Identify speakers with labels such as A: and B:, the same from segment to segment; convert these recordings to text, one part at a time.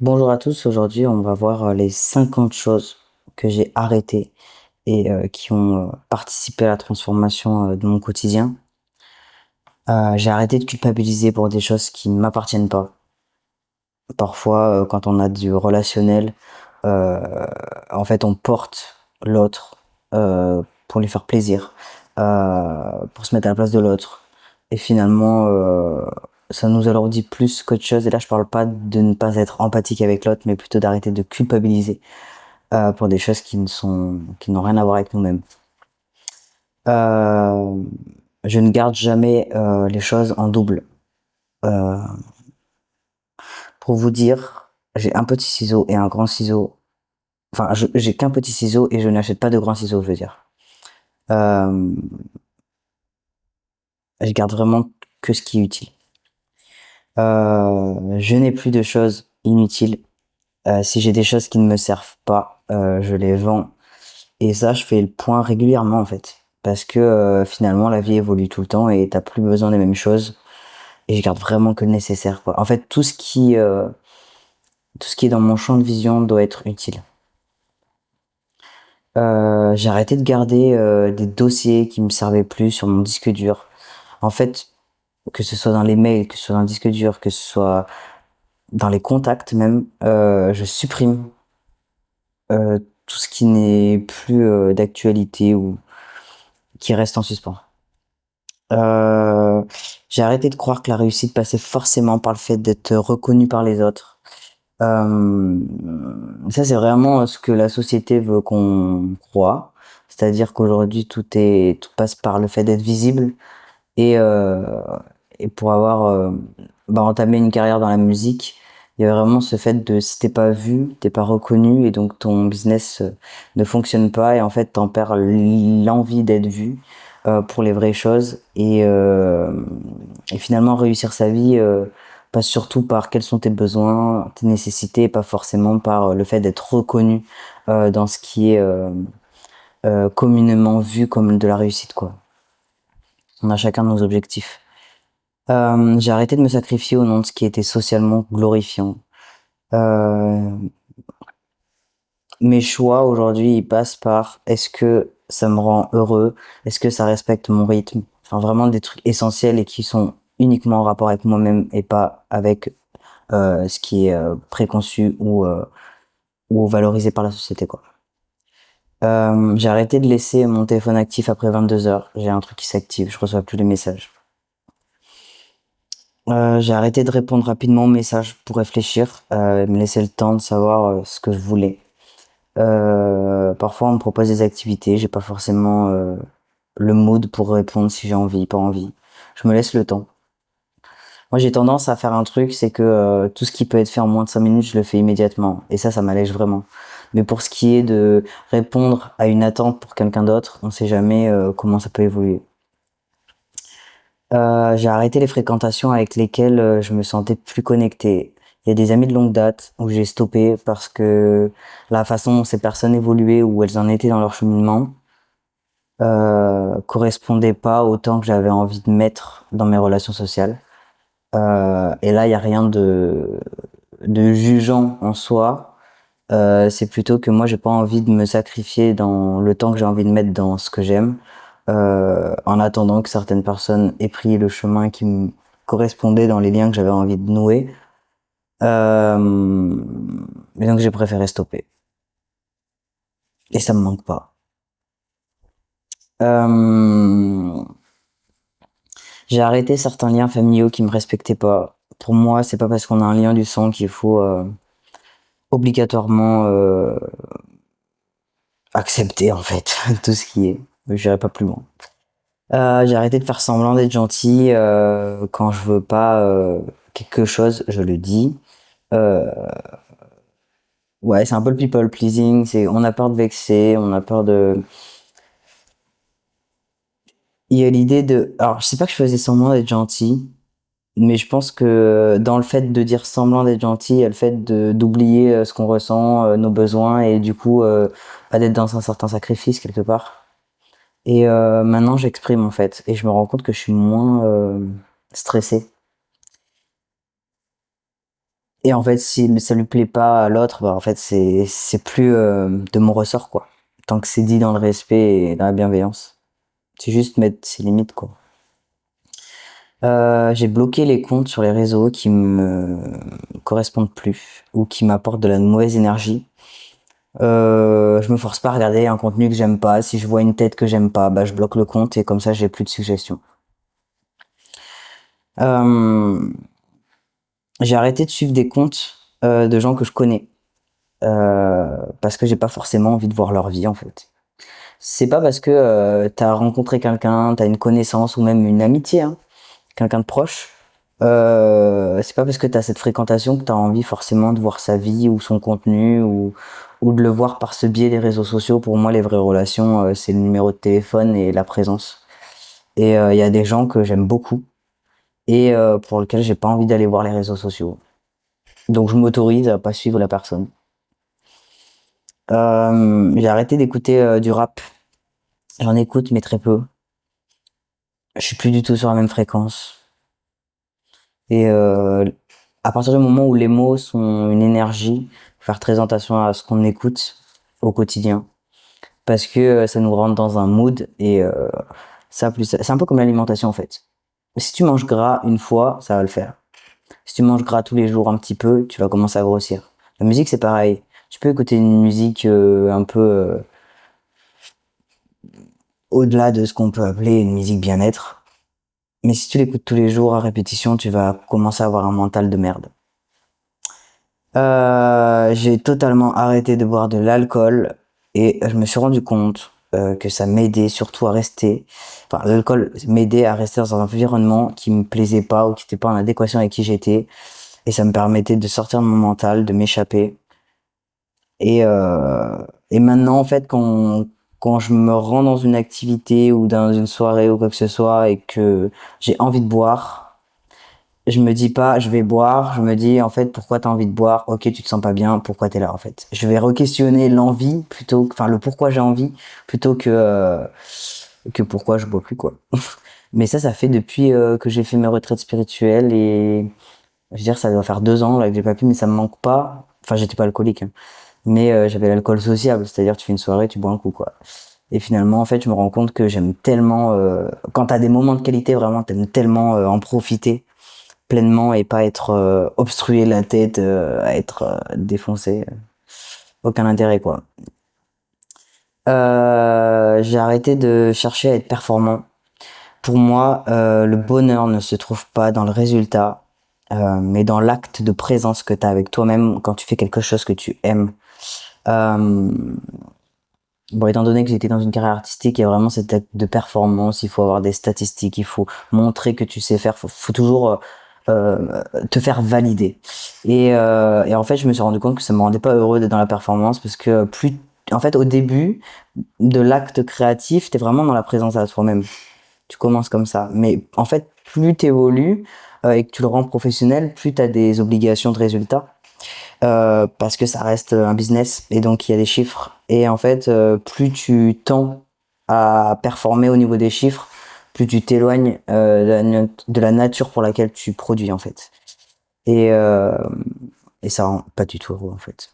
A: Bonjour à tous, aujourd'hui on va voir les 50 choses que j'ai arrêtées et qui ont participé à la transformation de mon quotidien. J'ai arrêté de culpabiliser pour des choses qui ne m'appartiennent pas. Parfois, quand on a du relationnel, euh, en fait on porte l'autre pour lui faire plaisir, pour se mettre à la place de l'autre. Et finalement, ça nous alourdit plus qu'autre chose. Et là, je parle pas de ne pas être empathique avec l'autre, mais plutôt d'arrêter de culpabiliser pour des choses qui n'ont rien à voir avec nous-mêmes. Euh, je ne garde jamais les choses en double. Euh, pour vous dire, j'ai un petit ciseau et un grand ciseau. Enfin, j'ai qu'un petit ciseau et je n'achète pas de grand ciseau, je veux dire. Euh, je garde vraiment que ce qui est utile. Je n'ai plus de choses inutiles. Si j'ai des choses qui ne me servent pas, je les vends. Et ça, je fais le point régulièrement en fait. Parce que finalement, la vie évolue tout le temps et t'as plus besoin des mêmes choses. Et je garde vraiment que le nécessaire, quoi. En fait, tout ce qui est dans mon champ de vision doit être utile. J'ai arrêté de garder des dossiers qui me servaient plus sur mon disque dur. En fait, que ce soit dans les mails, que ce soit dans le disque dur, que ce soit dans les contacts même, je supprime tout ce qui n'est plus d'actualité ou qui reste en suspens. Euh, j'ai arrêté de croire que la réussite passait forcément par le fait d'être reconnu par les autres. Euh, ça, c'est vraiment ce que la société veut qu'on croit. C'est-à-dire qu'aujourd'hui, tout passe par le fait d'être visible et, euh, et pour avoir entamé une carrière dans la musique, il y a vraiment ce fait de si t'es pas vu, t'es pas reconnu et donc ton business ne fonctionne pas et en fait t'en perds l'envie d'être vu pour les vraies choses et finalement réussir sa vie passe surtout par quels sont tes besoins, tes nécessités et pas forcément par le fait d'être reconnu dans ce qui est communément vu comme de la réussite quoi. On a chacun nos objectifs. J'ai arrêté de me sacrifier au nom de ce qui était socialement glorifiant. Euh, mes choix aujourd'hui, ils passent par est-ce que ça me rend heureux? Est-ce que ça respecte mon rythme? Enfin, vraiment des trucs essentiels et qui sont uniquement en rapport avec moi-même et pas avec ce qui est préconçu ou valorisé par la société, quoi. J'ai arrêté de laisser mon téléphone actif après 22 heures. J'ai un truc qui s'active, je reçois plus les messages. J'ai arrêté de répondre rapidement aux messages pour réfléchir, me laisser le temps de savoir ce que je voulais. Parfois on me propose des activités, j'ai pas forcément le mood pour répondre si j'ai envie, pas envie. Je me laisse le temps. Moi j'ai tendance à faire un truc, c'est que tout ce qui peut être fait en moins de 5 minutes, je le fais immédiatement. Et ça m'allège vraiment. Mais pour ce qui est de répondre à une attente pour quelqu'un d'autre, on sait jamais comment ça peut évoluer. J'ai arrêté les fréquentations avec lesquelles je me sentais plus connecté. Il y a des amis de longue date où j'ai stoppé parce que la façon dont ces personnes évoluaient, où elles en étaient dans leur cheminement, correspondait pas au temps que j'avais envie de mettre dans mes relations sociales. Et là, il y a rien de jugeant en soi. C'est plutôt que moi, j'ai pas envie de me sacrifier dans le temps que j'ai envie de mettre dans ce que j'aime, en attendant que certaines personnes aient pris le chemin qui me correspondait dans les liens que j'avais envie de nouer. Et donc, j'ai préféré stopper. Et ça me manque pas. Euh, j'ai arrêté certains liens familiaux qui me respectaient pas. Pour moi, c'est pas parce qu'on a un lien du sang qu'il faut obligatoirement accepter en fait tout ce qui est. J'irai pas plus loin. J'ai arrêté de faire semblant d'être gentil quand je veux pas quelque chose, je le dis. Euh, ouais, c'est un peu le people pleasing. C'est, on a peur de vexer, on a peur de. Il y a l'idée de. Alors, je sais pas que je faisais semblant d'être gentil, mais je pense que dans le fait de dire semblant d'être gentil, il y a le fait de d'oublier ce qu'on ressent, nos besoins et du coup pas d'être dans un certain sacrifice quelque part. Et maintenant, j'exprime en fait, et je me rends compte que je suis moins stressé. Et en fait, si ça lui plaît pas à l'autre, bah en fait c'est plus de mon ressort quoi. Tant que c'est dit dans le respect et dans la bienveillance. C'est juste mettre ses limites quoi. J'ai bloqué les comptes sur les réseaux qui me correspondent plus ou qui m'apportent de la mauvaise énergie. Je me force pas à regarder un contenu que j'aime pas. Si je vois une tête que j'aime pas, bah je bloque le compte et comme ça j'ai plus de suggestions. Euh, j'ai arrêté de suivre des comptes de gens que je connais parce que j'ai pas forcément envie de voir leur vie en fait. C'est pas parce que t'as rencontré quelqu'un, t'as une connaissance ou même une amitié, hein, quelqu'un de proche. C'est pas parce que t'as cette fréquentation que t'as envie forcément de voir sa vie ou son contenu ou de le voir par ce biais des réseaux sociaux. Pour moi, les vraies relations, c'est le numéro de téléphone et la présence. Et il y a des gens que j'aime beaucoup et pour lesquels j'ai pas envie d'aller voir les réseaux sociaux. Donc je m'autorise à pas suivre la personne. J'ai arrêté d'écouter du rap. J'en écoute mais très peu. Je suis plus du tout sur la même fréquence. Et à partir du moment où les mots sont une énergie, faut faire très attention à ce qu'on écoute au quotidien, parce que ça nous rentre dans un mood et ça plus, c'est un peu comme l'alimentation en fait. Si tu manges gras une fois, ça va le faire. Si tu manges gras tous les jours un petit peu, tu vas commencer à grossir. La musique c'est pareil. Tu peux écouter une musique un peu au-delà de ce qu'on peut appeler une musique bien-être, mais si tu l'écoutes tous les jours à répétition, tu vas commencer à avoir un mental de merde. J'ai totalement arrêté de boire de l'alcool et je me suis rendu compte que ça m'aidait surtout à rester. Enfin, l'alcool m'aidait à rester dans un environnement qui me plaisait pas ou qui n'était pas en adéquation avec qui j'étais et ça me permettait de sortir de mon mental, de m'échapper. Et et maintenant en fait quand je me rends dans une activité ou dans une soirée ou quoi que ce soit et que j'ai envie de boire, je me dis pas je vais boire, je me dis en fait pourquoi t'as envie de boire, ok tu te sens pas bien, pourquoi t'es là en fait. Je vais re-questionner l'envie plutôt enfin le pourquoi j'ai envie plutôt que pourquoi je bois plus quoi. Mais ça fait depuis que j'ai fait mes retraites spirituelles et je veux dire ça doit faire 2 ans là que j'ai pas pu mais ça me manque pas. Enfin j'étais pas alcoolique hein. Mais j'avais l'alcool sociable, c'est-à-dire tu fais une soirée, tu bois un coup quoi. Et finalement en fait je me rends compte que j'aime tellement quand t'as des moments de qualité vraiment t'aimes tellement en profiter pleinement et pas être obstrué la tête, à être défoncé. Aucun intérêt quoi. J'ai arrêté de chercher à être performant. Pour moi, le bonheur ne se trouve pas dans le résultat, mais dans l'acte de présence que tu as avec toi-même quand tu fais quelque chose que tu aimes. Euh, bon, étant donné que j'étais dans une carrière artistique, il y a vraiment cet acte de performance, il faut avoir des statistiques, il faut montrer que tu sais faire, faut toujours te faire valider. Et en fait, je me suis rendu compte que ça me rendait pas heureux d'être dans la performance parce que plus, en fait, au début de l'acte créatif, t'es vraiment dans la présence à toi-même. Tu commences comme ça. Mais en fait, plus t'évolues et que tu le rends professionnel, plus t'as des obligations de résultats parce que ça reste un business et donc il y a des chiffres. Et en fait, plus tu tends à performer au niveau des chiffres, plus tu t'éloignes de la nature pour laquelle tu produis en fait. Et, euh, et ça rend pas du tout heureux en fait.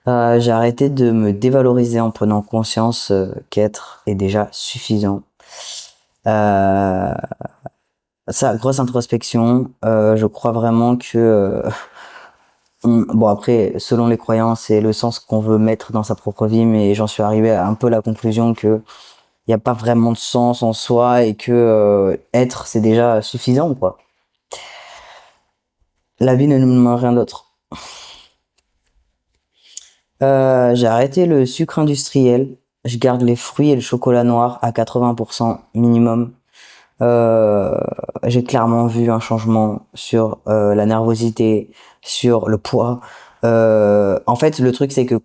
A: J'ai arrêté de me dévaloriser en prenant conscience qu'être est déjà suffisant. Euh, ça, grosse introspection. Je crois vraiment que bon après, selon les croyances et le sens qu'on veut mettre dans sa propre vie, mais j'en suis arrivé à un peu la conclusion que il n'y a pas vraiment de sens en soi et que être c'est déjà suffisant quoi. La vie ne nous demande rien d'autre. J'ai arrêté le sucre industriel. Je garde les fruits et le chocolat noir à 80% minimum. Euh, j'ai clairement vu un changement sur la nervosité, sur le poids. En fait, le truc c'est que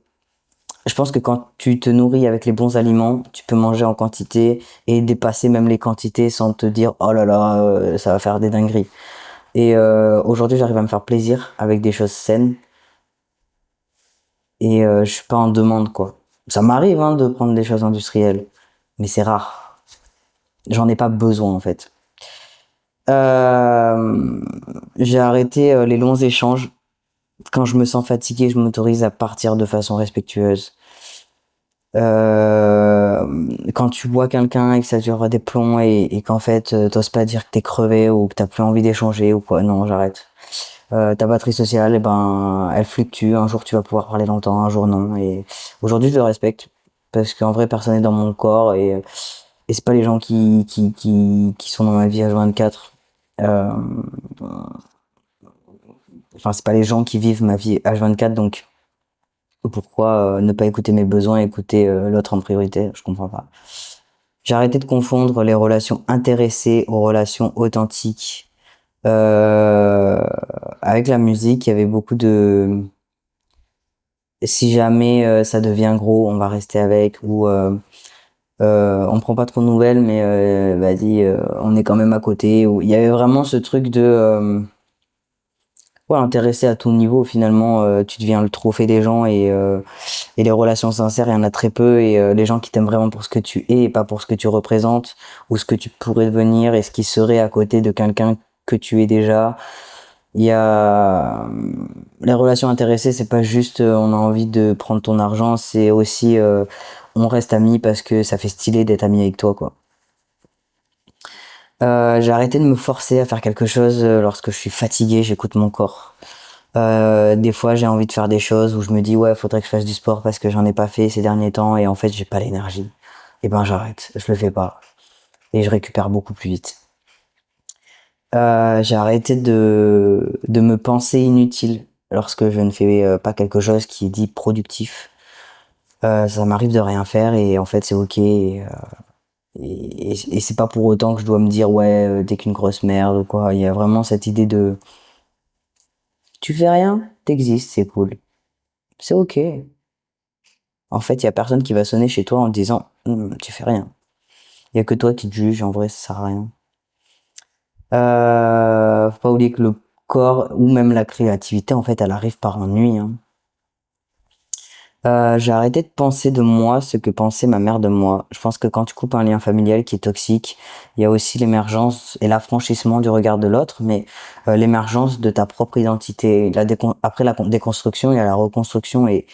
A: je pense que quand tu te nourris avec les bons aliments, tu peux manger en quantité et dépasser même les quantités sans te dire oh là là, ça va faire des dingueries. Et aujourd'hui, j'arrive à me faire plaisir avec des choses saines et je suis pas en demande quoi. Ça m'arrive hein, de prendre des choses industrielles, mais c'est rare. J'en ai pas besoin en fait. Euh, j'ai arrêté les longs échanges. Quand je me sens fatigué, je m'autorise à partir de façon respectueuse. Quand tu vois quelqu'un et que ça dure des plombs et qu'en fait t'oses pas dire que t'es crevé ou que t'as plus envie d'échanger ou quoi, non, j'arrête. Ta batterie sociale, eh ben, elle fluctue. Un jour tu vas pouvoir parler longtemps, un jour non. Et aujourd'hui je le respecte parce qu'en vrai personne n'est dans mon corps et c'est pas les gens qui sont dans ma vie H24. Euh, enfin c'est pas les gens qui vivent ma vie H24 donc pourquoi ne pas écouter mes besoins et écouter l'autre en priorité? Je comprends pas. J'ai arrêté de confondre les relations intéressées aux relations authentiques. Euh, avec la musique, il y avait beaucoup de si jamais ça devient gros, on va rester avec ou on prend pas trop de nouvelles, mais vas-y, on est quand même à côté. Ou il y avait vraiment ce truc de ouais, intéressé à tout niveau. Finalement, tu deviens le trophée des gens et les relations sincères, il y en a très peu. Et les gens qui t'aiment vraiment pour ce que tu es et pas pour ce que tu représentes ou ce que tu pourrais devenir et ce qui serait à côté de quelqu'un que tu es déjà. Il y a les relations intéressées, c'est pas juste on a envie de prendre ton argent, c'est aussi on reste amis parce que ça fait stylé d'être ami avec toi, quoi. J'ai arrêté de me forcer à faire quelque chose lorsque je suis fatigué, j'écoute mon corps. Des fois, j'ai envie de faire des choses où je me dis ouais, faudrait que je fasse du sport parce que j'en ai pas fait ces derniers temps et en fait, j'ai pas l'énergie. Et ben j'arrête, je le fais pas et je récupère beaucoup plus vite. J'ai arrêté de me penser inutile lorsque je ne fais pas quelque chose qui est dit productif. Ça m'arrive de rien faire et en fait c'est ok. Et c'est pas pour autant que je dois me dire ouais t'es qu'une grosse merde ou quoi. Il y a vraiment cette idée de tu fais rien, t'existes, c'est cool. C'est ok. En fait il y a personne qui va sonner chez toi en te disant tu fais rien. Il y a que toi qui te juges, en vrai ça sert à rien. Faut pas oublier que le corps ou même la créativité en fait elle arrive par ennui, hein. J'ai arrêté de penser de moi ce que pensait ma mère de moi. Je pense que quand tu coupes un lien familial qui est toxique, il y a aussi l'émergence et l'affranchissement du regard de l'autre, mais l'émergence de ta propre identité. Après la déconstruction, il y a la reconstruction et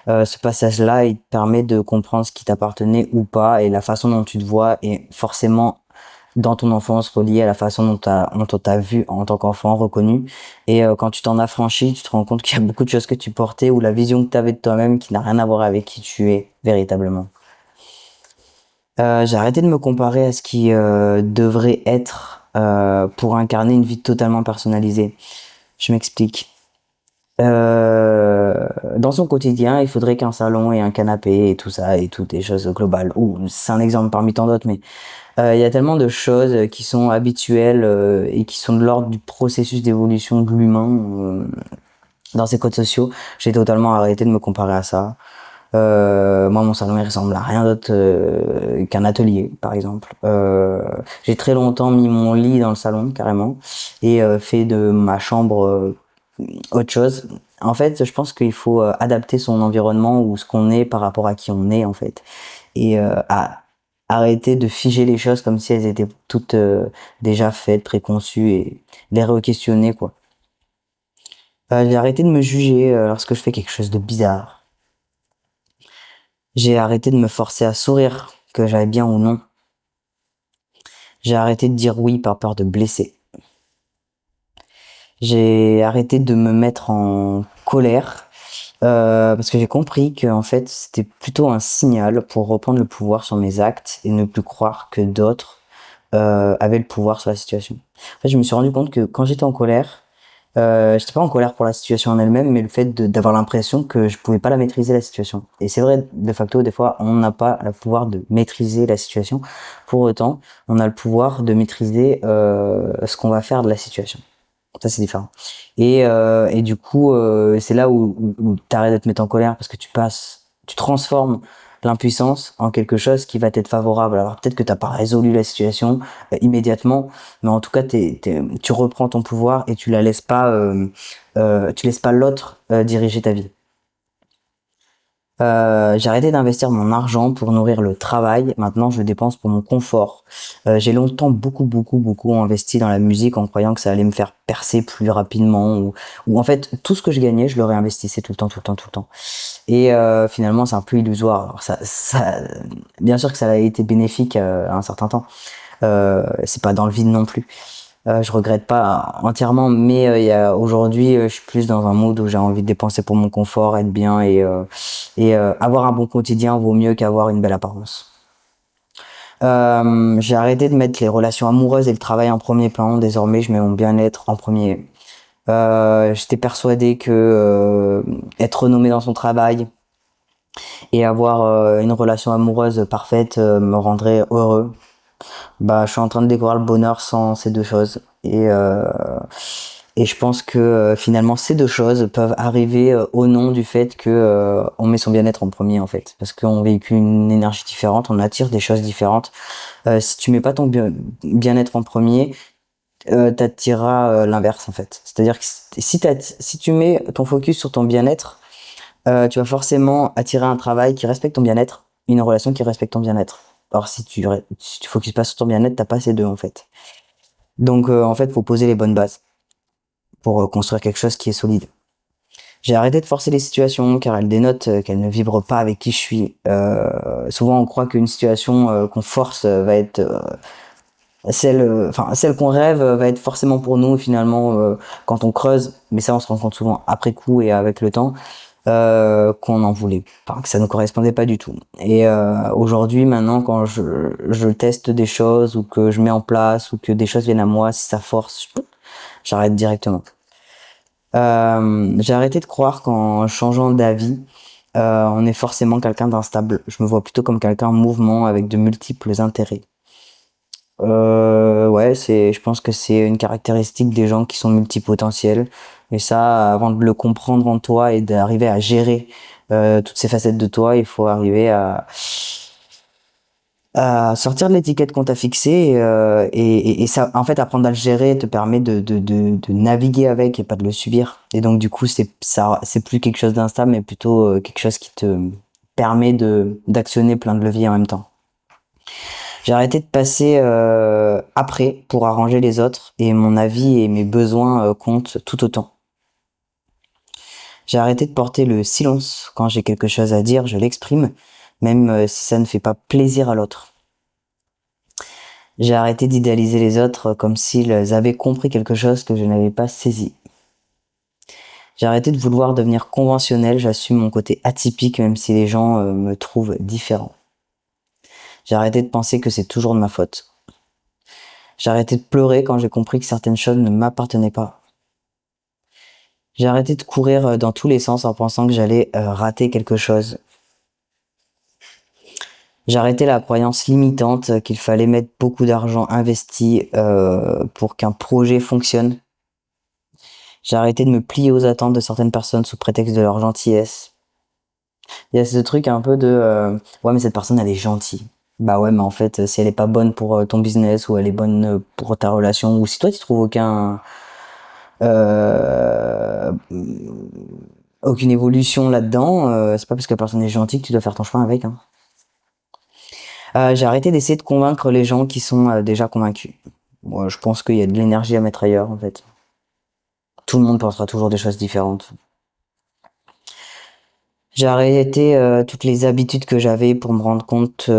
A: ce passage-là, il te permet de comprendre ce qui t'appartenait ou pas et la façon dont tu te vois est forcément dans ton enfance relié à la façon dont t'as vu en tant qu'enfant reconnu et quand tu t'en affranchis tu te rends compte qu'il y a beaucoup de choses que tu portais ou la vision que tu avais de toi-même qui n'a rien à voir avec qui tu es véritablement. J'ai arrêté de me comparer à ce qui devrait être pour incarner une vie totalement personnalisée. Je m'explique. Dans son quotidien, il faudrait qu'un salon et un canapé et tout ça et toutes les choses globales. Ou c'est un exemple parmi tant d'autres, mais il y a tellement de choses qui sont habituelles et qui sont de l'ordre du processus d'évolution de l'humain dans ses codes sociaux. J'ai totalement arrêté de me comparer à ça. Moi, mon salon il ressemble à rien d'autre qu'un atelier, par exemple. J'ai très longtemps mis mon lit dans le salon carrément et fait de ma chambre autre chose. En fait, je pense qu'il faut adapter son environnement ou ce qu'on est par rapport à qui on est en fait et arrêter de figer les choses comme si elles étaient toutes déjà faites, préconçues et les re-questionner quoi. J'ai arrêté de me juger lorsque je fais quelque chose de bizarre. J'ai arrêté de me forcer à sourire, que j'aille bien ou non. J'ai arrêté de dire oui par peur de blesser. J'ai arrêté de me mettre en colère parce que j'ai compris que en fait c'était plutôt un signal pour reprendre le pouvoir sur mes actes et ne plus croire que d'autres avaient le pouvoir sur la situation. En fait, je me suis rendu compte que quand j'étais en colère, j'étais pas en colère pour la situation en elle-même, mais le fait d'avoir l'impression que je pouvais pas la maîtriser la situation. Et c'est vrai, de facto, des fois, on n'a pas le pouvoir de maîtriser la situation. Pour autant, on a le pouvoir de maîtriser ce qu'on va faire de la situation. Ça, c'est différent. Et du coup, c'est là où t'arrêtes de te mettre en colère parce que tu transformes l'impuissance en quelque chose qui va t'être favorable. Alors peut-être que t'as pas résolu la situation immédiatement, mais en tout cas, tu reprends ton pouvoir et tu laisses pas l'autre diriger ta vie. J'ai arrêté d'investir mon argent pour nourrir le travail. Maintenant, je dépense pour mon confort. J'ai longtemps beaucoup investi dans la musique en croyant que ça allait me faire percer plus rapidement ou en fait, tout ce que je gagnais, je le réinvestissais tout le temps. Et finalement, c'est un peu illusoire. Alors bien sûr que ça a été bénéfique à un certain temps. C'est pas dans le vide non plus. Je regrette pas entièrement, mais aujourd'hui, je suis plus dans un mood où j'ai envie de dépenser pour mon confort, être bien et avoir un bon quotidien vaut mieux qu'avoir une belle apparence. J'ai arrêté de mettre les relations amoureuses et le travail en premier plan. Désormais, je mets mon bien-être en premier. J'étais persuadé que être renommé dans son travail et avoir une relation amoureuse parfaite me rendrait heureux. Bah, je suis en train de découvrir le bonheur sans ces deux choses. Et je pense que finalement ces deux choses peuvent arriver au nom du fait que on met son bien-être en premier en fait, parce qu'on véhicule une énergie différente, on attire des choses différentes. Si tu mets pas ton bien-être en premier, t'attireras l'inverse en fait. C'est-à-dire que si tu mets ton focus sur ton bien-être, tu vas forcément attirer un travail qui respecte ton bien-être, une relation qui respecte ton bien-être. Alors si tu focuses pas sur ton bien-être, t'as pas ces deux en fait. Donc en fait, faut poser les bonnes bases pour construire quelque chose qui est solide. J'ai arrêté de forcer les situations car elles dénotent qu'elles ne vibrent pas avec qui je suis. Souvent, on croit qu'une situation qu'on force va être celle qu'on rêve va être forcément pour nous. Finalement, quand on creuse, mais ça, on se rend compte souvent après coup et avec le temps, qu'on en voulait, enfin, que ça ne correspondait pas du tout. Et aujourd'hui, maintenant, quand je teste des choses ou que je mets en place ou que des choses viennent à moi, si ça force, j'arrête directement. J'ai arrêté de croire qu'en changeant d'avis, on est forcément quelqu'un d'instable. Je me vois plutôt comme quelqu'un en mouvement avec de multiples intérêts. Ouais, je pense que c'est une caractéristique des gens qui sont multipotentiels. Et ça, avant de le comprendre en toi et d'arriver à gérer toutes ces facettes de toi, il faut arriver à sortir de l'étiquette qu'on t'a fixée et ça, en fait, apprendre à le gérer te permet de naviguer avec et pas de le subir. Et donc, du coup, c'est plus quelque chose d'instable, mais plutôt quelque chose qui te permet d'actionner plein de leviers en même temps. J'ai arrêté de passer après pour arranger les autres et mon avis et mes besoins comptent tout autant. J'ai arrêté de porter le silence quand j'ai quelque chose à dire, je l'exprime, même si ça ne fait pas plaisir à l'autre. J'ai arrêté d'idéaliser les autres comme s'ils avaient compris quelque chose que je n'avais pas saisi. J'ai arrêté de vouloir devenir conventionnel, j'assume mon côté atypique même si les gens me trouvent différent. J'ai arrêté de penser que c'est toujours de ma faute. J'ai arrêté de pleurer quand j'ai compris que certaines choses ne m'appartenaient pas. J'ai arrêté de courir dans tous les sens en pensant que j'allais rater quelque chose. J'ai arrêté la croyance limitante qu'il fallait mettre beaucoup d'argent investi pour qu'un projet fonctionne. J'ai arrêté de me plier aux attentes de certaines personnes sous prétexte de leur gentillesse. Il y a ce truc un peu de ouais mais cette personne elle est gentille. Bah ouais mais en fait si elle est pas bonne pour ton business ou elle est bonne pour ta relation ou si toi tu trouves euh, aucune évolution là-dedans, c'est pas parce que la personne est gentille que tu dois faire ton chemin avec. Hein. J'ai arrêté d'essayer de convaincre les gens qui sont déjà convaincus. Moi, je pense qu'il y a de l'énergie à mettre ailleurs, en fait. Tout le monde pensera toujours des choses différentes. J'ai arrêté toutes les habitudes que j'avais pour me rendre compte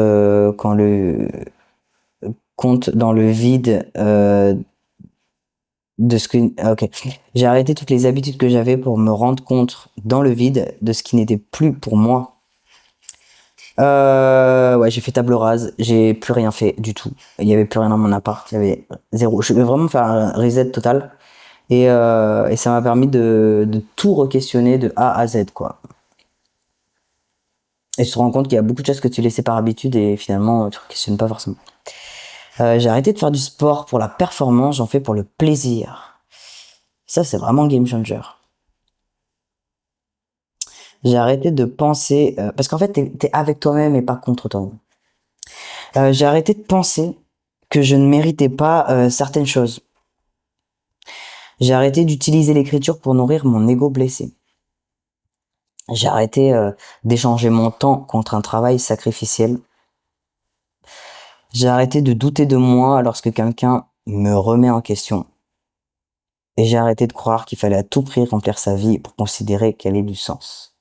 A: compte dans le vide de ce que. Ok. J'ai arrêté toutes les habitudes que j'avais pour me rendre compte dans le vide de ce qui n'était plus pour moi. Ouais, j'ai fait table rase, j'ai plus rien fait du tout. Il y avait plus rien dans mon appart, il y avait zéro. Je vais vraiment faire un reset total et ça m'a permis de tout re-questionner de A à Z, quoi. Et tu te rends compte qu'il y a beaucoup de choses que tu laissais par habitude et finalement tu re-questionnes pas forcément. J'ai arrêté de faire du sport pour la performance, j'en fais pour le plaisir. Ça, c'est vraiment game changer. J'ai arrêté de penser parce qu'en fait t'es avec toi-même et pas contre toi-même. J'ai arrêté de penser que je ne méritais pas certaines choses. J'ai arrêté d'utiliser l'écriture pour nourrir mon ego blessé. J'ai arrêté d'échanger mon temps contre un travail sacrificiel. J'ai arrêté de douter de moi lorsque quelqu'un me remet en question. Et j'ai arrêté de croire qu'il fallait à tout prix remplir sa vie pour considérer qu'elle ait du sens.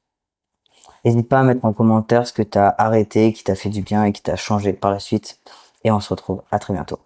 A: N'hésite pas à mettre en commentaire ce que tu as arrêté, qui t'a fait du bien et qui t'a changé par la suite. Et on se retrouve à très bientôt.